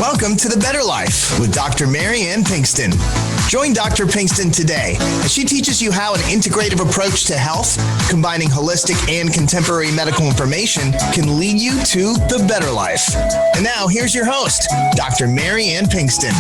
Welcome to The Better Life with Dr. Mary Ann Pinkston. Join Dr. Pinkston today as she teaches you how an integrative approach to health, combining holistic and contemporary medical information, can lead you to the better life. And now, here's your host, Dr. Mary Ann Pinkston.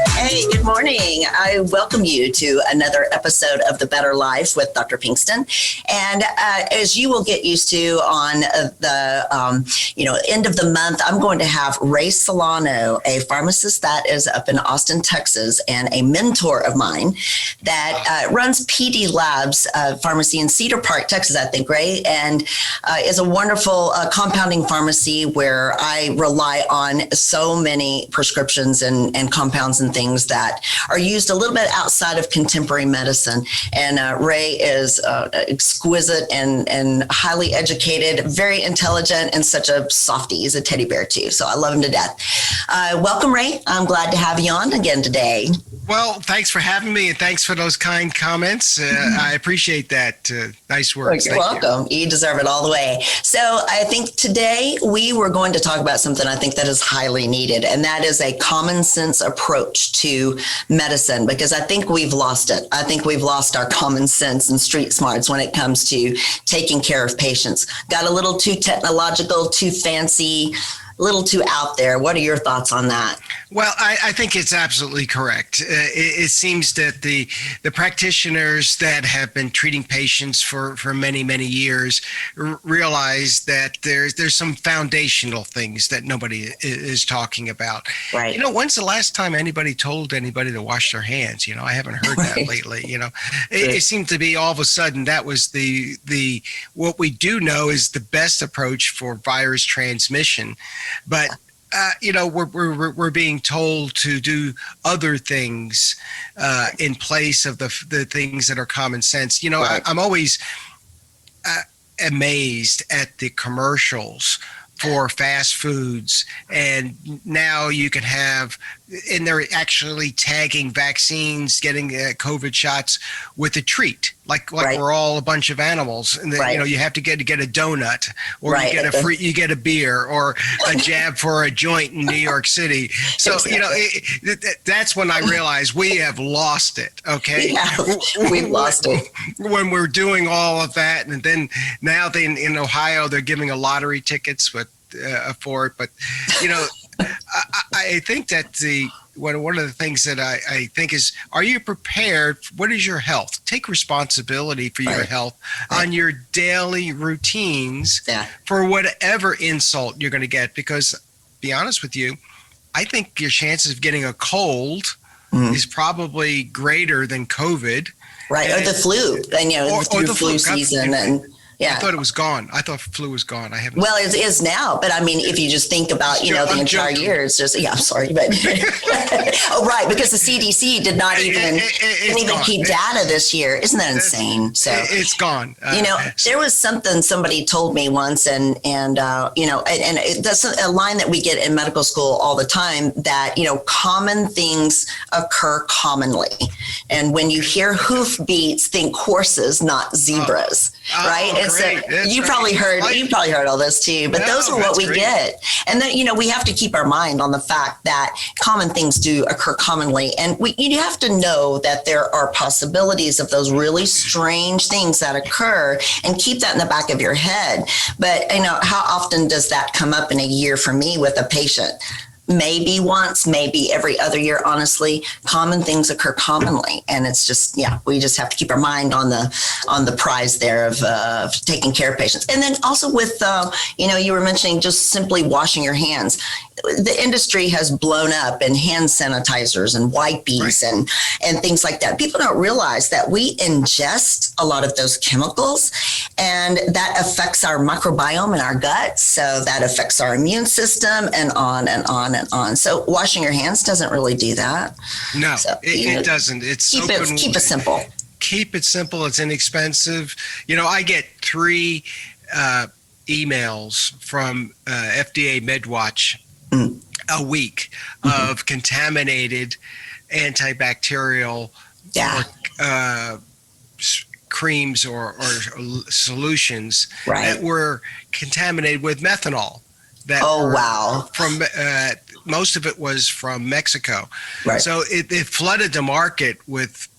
Hey, good morning. I welcome you to another episode of The Better Life with Dr. Pinkston. And as you will get used to on the end of the month, I'm going to have Ray Solano, a pharmacist that is up in Austin, Texas, and a mentor of mine that runs PD Labs Pharmacy in Cedar Park, Texas, I think, Ray, and is a wonderful compounding pharmacy where I rely on so many prescriptions and compounds and things that are used a little bit outside of contemporary medicine. And Ray is exquisite and highly educated, very intelligent, and such a softie. He's a teddy bear too, so I love him to death. Welcome, Ray. I'm glad to have you on again today. Well, thanks for having me, and thanks for those kind comments. I appreciate that. Nice words. You're welcome. You deserve it all the way. So I think today we were going to talk about something I think that is highly needed, and that is a common sense approach to medicine, because I think we've lost it. I think we've lost our common sense and street smarts when it comes to taking care of patients. Got a little too technological, too fancy, a little too out there. What are your thoughts on that? Well, I think it's absolutely correct. It seems that the practitioners that have been treating patients for many, many years realize that there's some foundational things that nobody is talking about. Right. When's the last time anybody told anybody to wash their hands? I haven't heard that lately. It seemed to be all of a sudden that was the what we do know is the best approach for virus transmission. But we're being told to do other things in place of the things that are common sense. Right. I'm always amazed at the commercials for fast foods, and now you can have, and they're actually tagging vaccines, getting COVID shots with a treat, like right. We're all a bunch of animals, and then, right. You have to get a donut, or right. you get a beer, or a jab for a joint in New York City. So exactly. That's when I realized we have lost it. Okay, yeah, we've lost it when we're doing all of that, and then now in Ohio they're giving a lottery tickets for it, but I think that one of the things that I think is, are you prepared? What is your health? Take responsibility for your health on your daily routines for whatever insult you're going to get. Because, be honest with you, I think your chances of getting a cold is probably greater than COVID. Right, or the flu, and the flu season, and yeah. I thought it was gone. I thought flu was gone. I haven't. Well, it is now, but I mean, if you just think about, the entire year, it's just, I'm sorry, but oh, right, because the CDC did not even keep data this year. Isn't that insane? So it's gone. There was something somebody told me once, and that's a line that we get in medical school all the time, that common things occur commonly, and when you hear hoofbeats, think horses, not zebras, right? You probably heard all this too, but those are what we get. And then, we have to keep our mind on the fact that common things do occur commonly. And you have to know that there are possibilities of those really strange things that occur, and keep that in the back of your head. But, how often does that come up in a year for me with a patient? Maybe once, maybe every other year. Honestly, common things occur commonly, and it's just we just have to keep our mind on the prize there of taking care of patients. And then also with you were mentioning just simply washing your hands. The industry has blown up in hand sanitizers and wipes and things like that. People don't realize that we ingest a lot of those chemicals, and that affects our microbiome in our gut. So that affects our immune system, and on and on and on. So washing your hands doesn't really do that. No, it doesn't. It's keep it simple. Keep it simple. It's inexpensive. I get 3 emails from FDA MedWatch a week of contaminated antibacterial creams or solutions that were contaminated with methanol. that Oh, wow. from most of it was from Mexico. Right. So it flooded the market with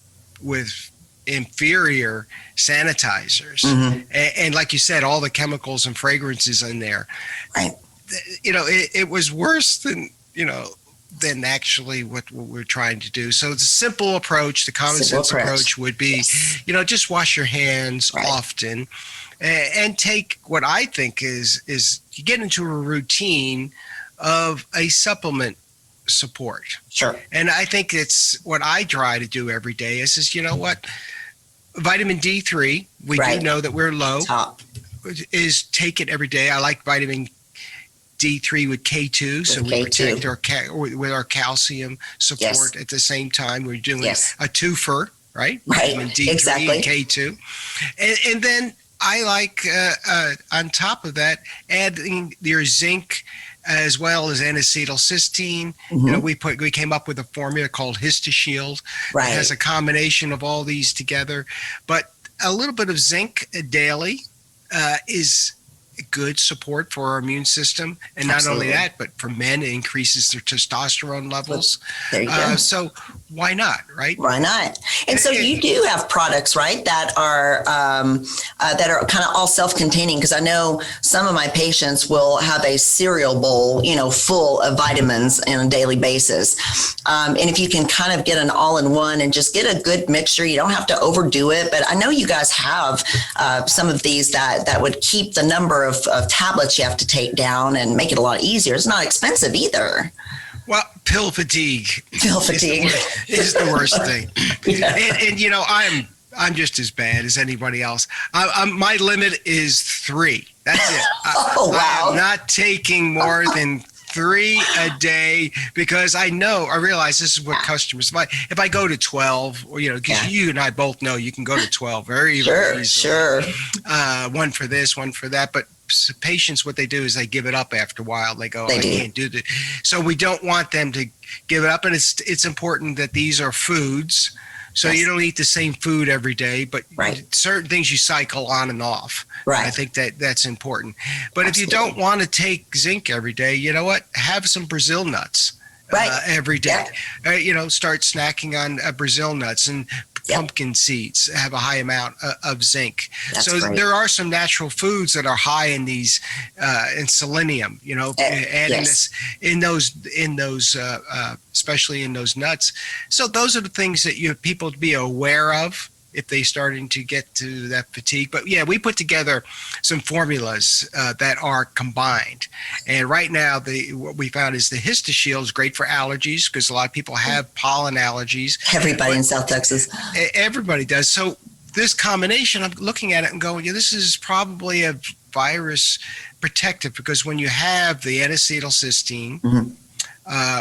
inferior sanitizers, and like you said, all the chemicals and fragrances in there. Right. It was worse than than actually what we're trying to do. So it's a simple approach. The common sense approach would be, just wash your hands often, and take what I think is you get into a routine of a supplement support. Sure. And I think it's what I try to do every day is what? Vitamin D3, we do know that we're low, is take it every day. I like vitamin D3 with K2, so we protect with our calcium support at the same time. We're doing a twofer, right? Vitamin D3 and K2. And then I like, on top of that, adding your zinc as well as N-acetylcysteine. We came up with a formula called HistoShield. It has a combination of all these together. But a little bit of zinc daily is good support for our immune system. And not only that, but for men, it increases their testosterone levels. There you go. So why not, right? Why not? And so you do have products, right, that are kind of all self-containing, because I know some of my patients will have a cereal bowl, full of vitamins on a daily basis. And if you can kind of get an all-in-one and just get a good mixture, you don't have to overdo it. But I know you guys have some of these that would keep the number of tablets you have to take down and make it a lot easier. It's not expensive either. Well, pill fatigue. Pill fatigue is the worst thing. And I'm just as bad as anybody else. My limit is 3. That's it. Oh, wow. I am not taking more than 3 a day, because I realize this is what customers. If I go to 12, or because you and I both know you can go to 12 very easily. Sure. One for this, one for that, but patients, what they do is they give it up after a while. They go, I can't do that. So we don't want them to give it up, and it's important that these are foods. So you don't eat the same food every day, but certain things you cycle on and off. Right. I think that's important. But if you don't want to take zinc every day, you know what? Have some Brazil nuts every day. Start snacking on Brazil nuts, and pumpkin seeds have a high amount of zinc. There are some natural foods that are high in these in selenium. Adding this in those especially in those nuts. So those are the things that people to be aware of if they starting to get to that fatigue. But we put together some formulas that are combined. And right now, what we found is the HistoShield is great for allergies, because a lot of people have pollen allergies. Everybody in South Texas. Everybody does. So this combination, I'm looking at it and going, this is probably a virus protective, because when you have the N-acetylcysteine,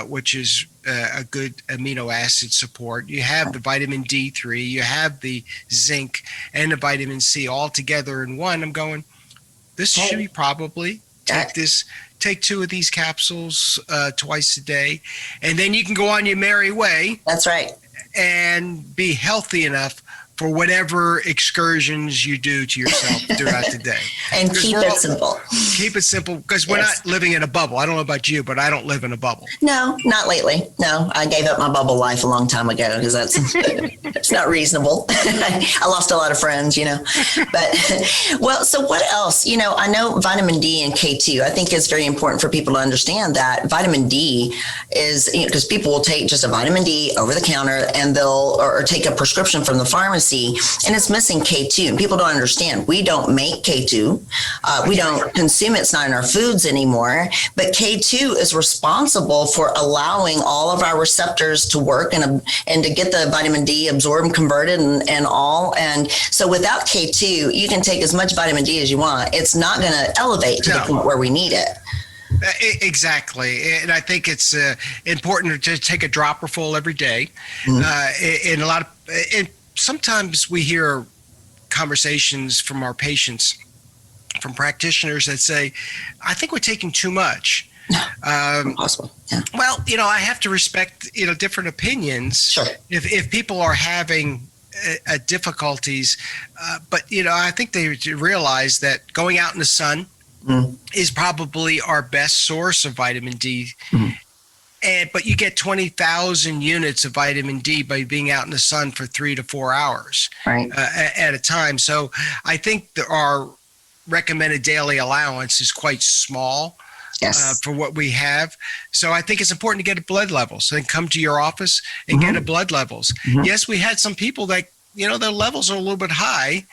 which is a good amino acid support. You have the vitamin D3, you have the zinc, and the vitamin C all together in one. I'm going, this should be probably take 2 of these capsules twice a day, and then you can go on your merry way. That's right. And be healthy enough for whatever excursions you do to yourself throughout the day. And keep it simple. Keep it simple, because we're not living in a bubble. I don't know about you, but I don't live in a bubble. No, not lately. No, I gave up my bubble life a long time ago, because it's not reasonable. I lost a lot of friends, But, so what else? I know vitamin D and K2, I think it's very important for people to understand that vitamin D is, because people will take just a vitamin D over the counter, and they'll or take a prescription from the pharmacy, and it's missing K2. And people don't understand. We don't make K2. We don't consume it. It's not in our foods anymore. But K2 is responsible for allowing all of our receptors to work and to get the vitamin D absorbed and converted and all. And so without K2, you can take as much vitamin D as you want. It's not going to elevate to the point where we need it. Exactly. And I think it's important to take a dropper full every day. And sometimes we hear conversations from our patients, from practitioners, that say, I think we're taking too much. Possible. Yeah. Well, I have to respect, different opinions. Sure. If people are having difficulties, but, I think they realize that going out in the sun is probably our best source of vitamin D. Mm. But you get 20,000 units of vitamin D by being out in the sun for 3 to 4 hours at a time. So I think that our recommended daily allowance is quite small for what we have. So I think it's important to get a blood level. So then come to your office and get a blood levels. Yes, we had some people that, their levels are a little bit high.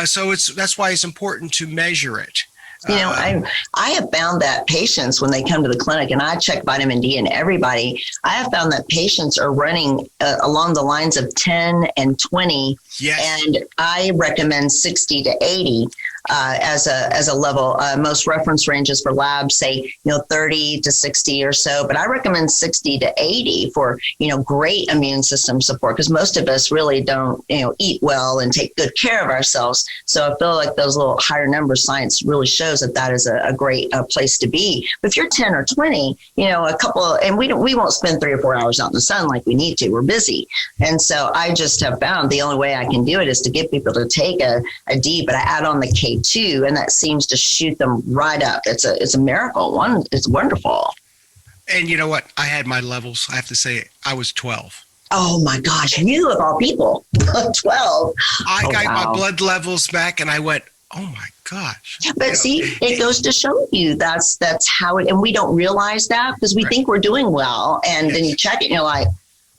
So that's why it's important to measure it. I have found that patients, when they come to the clinic, and I check vitamin D in everybody, I have found that patients are running along the lines of 10 and 20. Yes. And I recommend 60 to 80 as a level. Most reference ranges for labs say, 30 to 60 or so, but I recommend 60 to 80 for, great immune system support, because most of us really don't, eat well and take good care of ourselves. So I feel like those little higher numbers, science really shows that is a great place to be. But if you're 10 or 20, and we won't spend 3 or 4 hours out in the sun like we need to. We're busy. And so I just have found the only way I can do it is to get people to take a D, but I add on the K2, and that seems to shoot them right up. It's a miracle. It's wonderful. And you know what? I had my levels. I have to say, I was 12. Oh my gosh, you of all people, 12. I got my blood levels back, and I went, oh my gosh. But see, it goes to show you that's how it, and we don't realize that because we think we're doing well. And then you check it and you're like,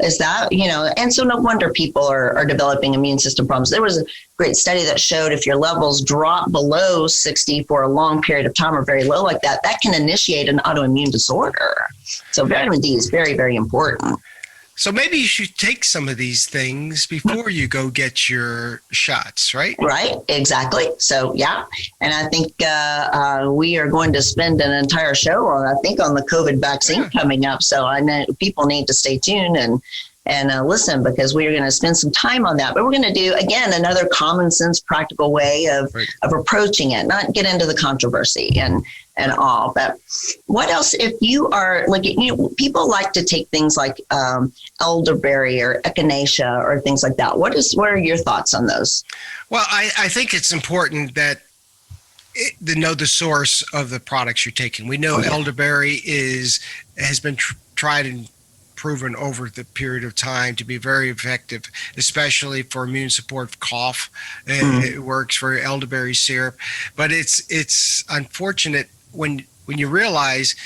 is that, and so no wonder people are developing immune system problems. There was a great study that showed if your levels drop below 60 for a long period of time or very low like that, that can initiate an autoimmune disorder. So vitamin D is very, very important. So maybe you should take some of these things before you go get your shots, right? Right, exactly. So, yeah. And I think we are going to spend an entire show on the COVID vaccine coming up. So I know people need to stay tuned and listen, because we are going to spend some time on that. But we're going to do, again, another common sense, practical way of approaching it, not get into the controversy and all. But what else, if you are people like to take things like elderberry or echinacea or things like that. What are your thoughts on those? Well, I think it's important to know the source of the products you're taking. We know elderberry has been tried and proven over the period of time to be very effective, especially for immune support of cough. It works for elderberry syrup, but it's unfortunate when you realize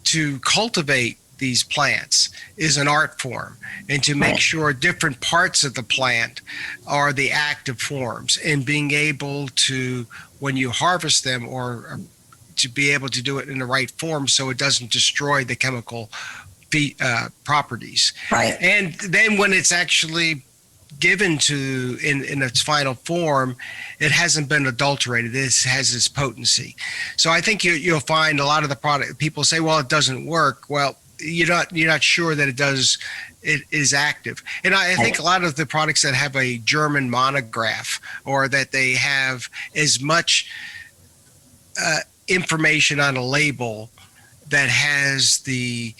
to cultivate these plants is an art form, and to make sure different parts of the plant are the active forms, and being able to, when you harvest them, or to be able to do it in the right form so it doesn't destroy the chemical properties. Right. And then when it's actually given to in its final form, it hasn't been adulterated. This has its potency. So I think you'll find a lot of the product people say, well, it doesn't work. Well, you're not sure that it does. It is active. And I think a lot of the products that have a German monograph, or that they have as much information on a label that has the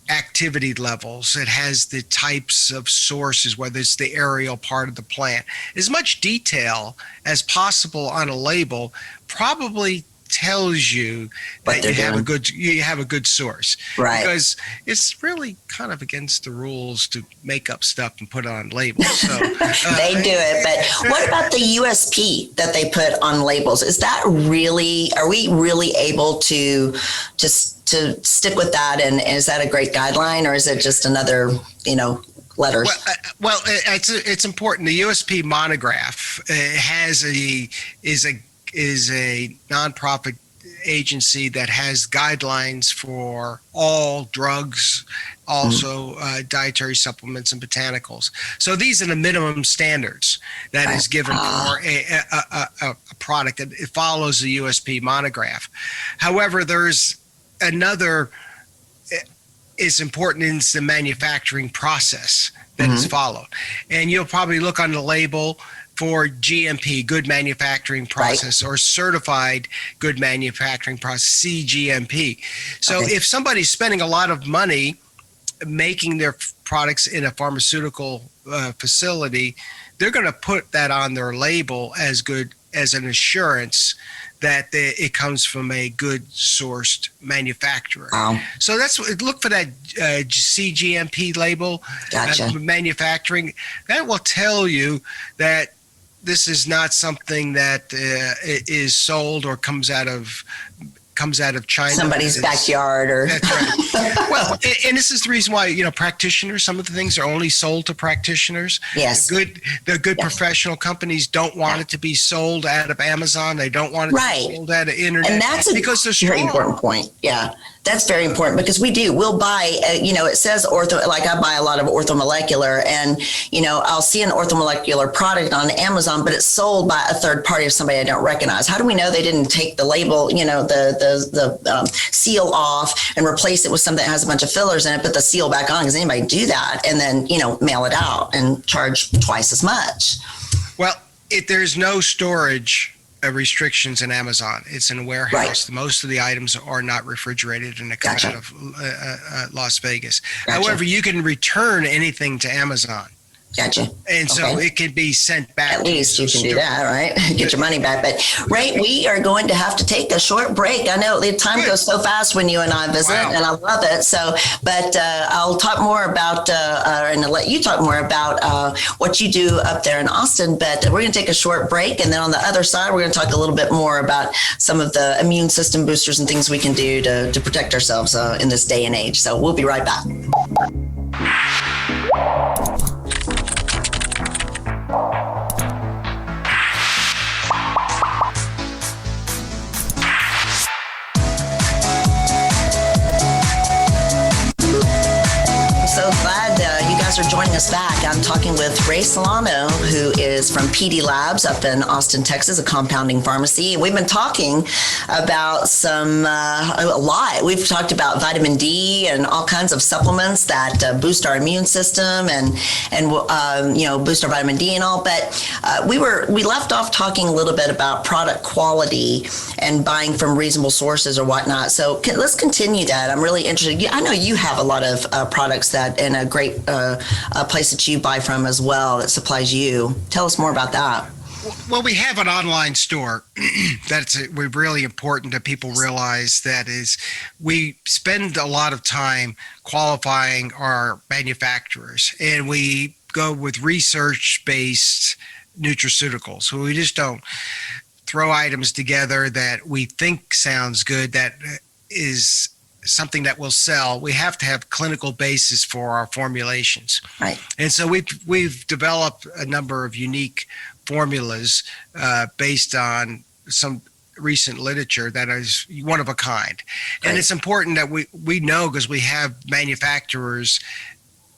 activity levels, it has the types of sources, whether it's the aerial part of the plant, as much detail as possible on a label probably tells you that you have a good source, right? Because it's really kind of against the rules to make up stuff and put it on labels. So they do it. But what about the USP that they put on labels? Is that really? Are we really able to just to stick with that? And is that a great guideline, or is it just another letters? Well, it's important. The USP monograph is a nonprofit agency that has guidelines for all drugs, also dietary supplements and botanicals. So these are the minimum standards that is given for a product, and it follows the USP monograph. However, there's another is important in the manufacturing process that is followed. And you'll probably look on the label for GMP, good manufacturing process, or certified good manufacturing process, CGMP. So if somebody's spending a lot of money making their products in a pharmaceutical facility, they're going to put that on their label as good as an assurance that it comes from a good sourced manufacturer. Wow. So look for that CGMP label, Gotcha. Manufacturing. That will tell you that this is not something that is sold or comes out of China. Somebody's backyard or. That's right. Well, and this is the reason why, practitioners, some of the things are only sold to practitioners. Yes. The good professional companies don't want it to be sold out of Amazon. They don't want it to be sold out of internet. And that's because they're very strong. important point. Yeah. That's very important because we'll buy, it says ortho, like I buy a lot of orthomolecular and, I'll see an orthomolecular product on Amazon, but it's sold by a third party of somebody I don't recognize. How do we know they didn't take the label, the seal off and replace it with something that has a bunch of fillers in it, put the seal back on? Does anybody do that? And then, mail it out and charge twice as much. Well, there's no storage restrictions in Amazon. It's in a warehouse. Right. Most of the items are not refrigerated and they come out of Las Vegas. Gotcha. However, you can return anything to Amazon. Gotcha. And so it can be sent back. At least you can do that, right? Get your money back. But Ray, we are going to have to take a short break. I know the time goes so fast when you and I visit, and I love it. So, but I'll talk more about, and I'll let you talk more about what you do up there in Austin. But we're going to take a short break, and then on the other side, we're going to talk a little bit more about some of the immune system boosters and things we can do to protect ourselves in this day and age. So we'll be right back. Are joining us back. I'm talking with Ray Solano, who is from PD Labs up in Austin, Texas, a compounding pharmacy. And we've been talking about a lot. We've talked about vitamin D and all kinds of supplements that boost our immune system and boost our vitamin D and all. But we left off talking a little bit about product quality and buying from reasonable sources or whatnot. So let's continue that. I'm really interested. I know you have a lot of products that in a great a place that you buy from as well that supplies you. Tell us more about that. Well, we have an online store. That's really important that people realize. That is, we spend a lot of time qualifying our manufacturers, and we go with research-based nutraceuticals. So we just don't throw items together that we think sounds good, that is something that will sell. We have to have clinical basis for our formulations. Right. And so we've developed a number of unique formulas based on some recent literature that is one of a kind. Right. And it's important that we know, because we have manufacturers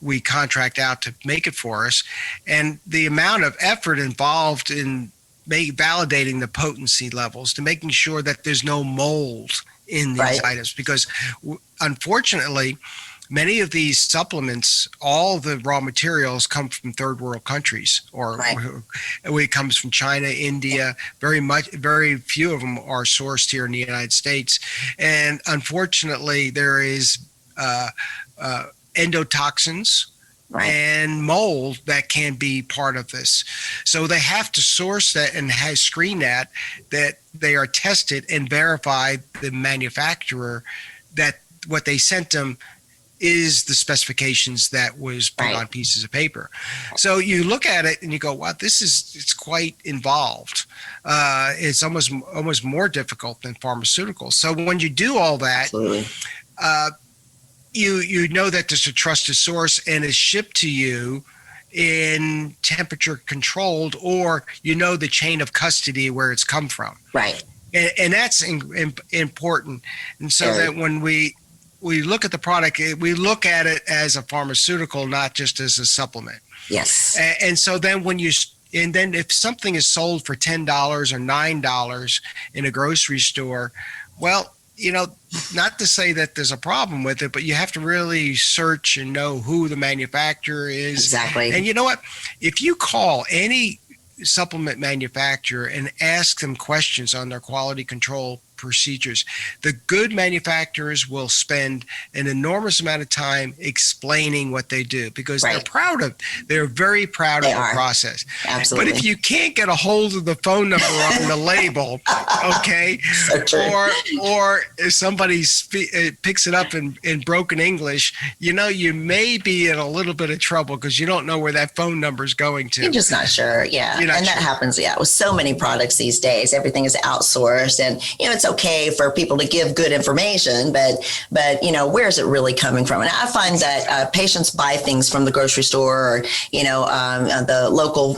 we contract out to make it for us, and the amount of effort involved in validating the potency levels, to making sure that there's no mold in these items, because unfortunately many of these supplements, all the raw materials come from third world countries, or it comes from China, India. Very few of them are sourced here in the United States, and unfortunately there is endotoxins and mold that can be part of this. So they have to source that and screen that they are tested and verified, the manufacturer, that what they sent them is the specifications that was put on pieces of paper. So you look at it and you go, wow, it's quite involved. It's almost more difficult than pharmaceuticals. So when you do all that, you know that there's a trusted source and is shipped to you in temperature controlled, or the chain of custody where it's come from. Right. And that's important. And so that when we look at the product, we look at it as a pharmaceutical, not just as a supplement. Yes. And so then then if something is sold for $10 or $9 in a grocery store, well, not to say that there's a problem with it, but you have to really search and know who the manufacturer is. Exactly. And you know what? If you call any supplement manufacturer and ask them questions on their quality control procedures. The good manufacturers will spend an enormous amount of time explaining what they do because they're very proud of the process. Absolutely. But if you can't get a hold of the phone number on the label, okay, or if somebody picks it up in broken English, you may be in a little bit of trouble because you don't know where that phone number is going to. You're just not sure. Yeah. That happens. Yeah. With so many products these days, everything is outsourced, and, it's okay for people to give good information, but where is it really coming from? And I find that patients buy things from the grocery store or, the local,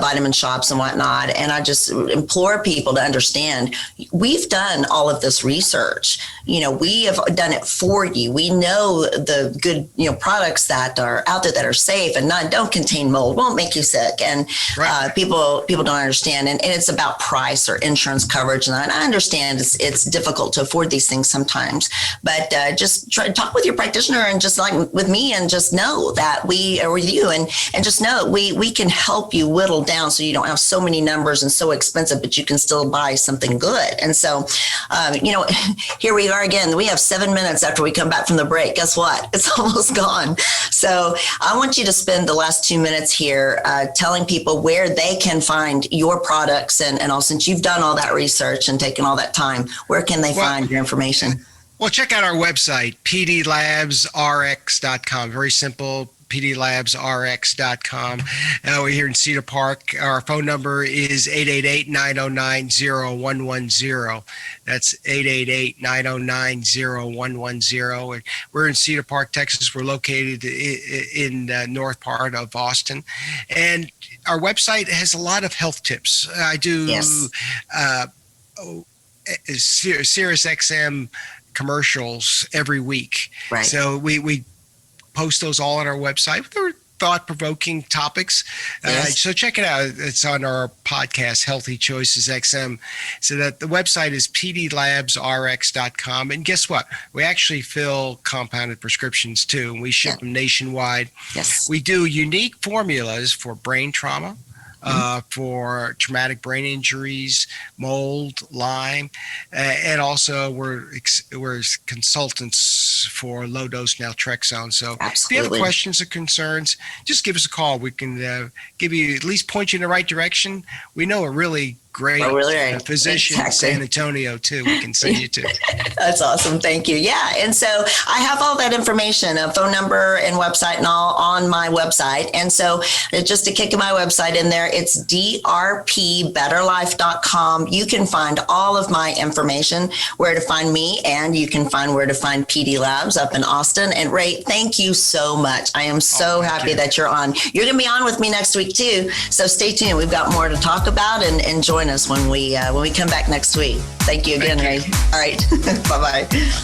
vitamin shops and whatnot. And I just implore people to understand, we've done all of this research. We have done it for you. We know the good, products that are out there that are safe and don't contain mold, won't make you sick. And people don't understand. And it's about price or insurance coverage. And I understand it's difficult to afford these things sometimes, but just try to talk with your practitioner and just like with me, and just know that we are with you, and just know that we can help you whittle down so you don't have so many numbers and so expensive, but you can still buy something good. And so, here we are again. We have 7 minutes after we come back from the break. Guess what? It's almost gone. So I want you to spend the last 2 minutes here telling people where they can find your products, and also, since you've done all that research and taken all that time, where can they find your information? Well, check out our website, pdlabsrx.com. Very simple, pdlabsrx.com. We're here in Cedar Park. Our phone number is 888-909-0110. That's 888-909-0110. We're in Cedar Park, Texas. We're located in the north part of Austin. And our website has a lot of health tips. I do Sirius XM commercials every week. Right. So we post those all on our website. They're thought-provoking topics. So check it out. It's on our podcast, Healthy Choices XM. So that the website is pdlabsrx.com. And guess what? We actually fill compounded prescriptions too, and we ship them nationwide. Yes. We do unique formulas for brain trauma, for traumatic brain injuries, mold, Lyme, and also we're consultants for low-dose naltrexone. So if you have questions or concerns, just give us a call. We can give you, at least point you in the right direction. We know a really great physician in San Antonio too. We can send you to. That's awesome. Thank you. Yeah. And so I have all that information, a phone number and website and all on my website. And so just to kick my website in there, it's drpbetterlife.com. You can find all of my information, where to find me, and you can find where to find PD Labs up in Austin. And Ray, thank you so much. I am so happy that you're on. You're going to be on with me next week too. So stay tuned. We've got more to talk about, and join us when we come back next week. Thank you again, Ray. All right. Bye-bye.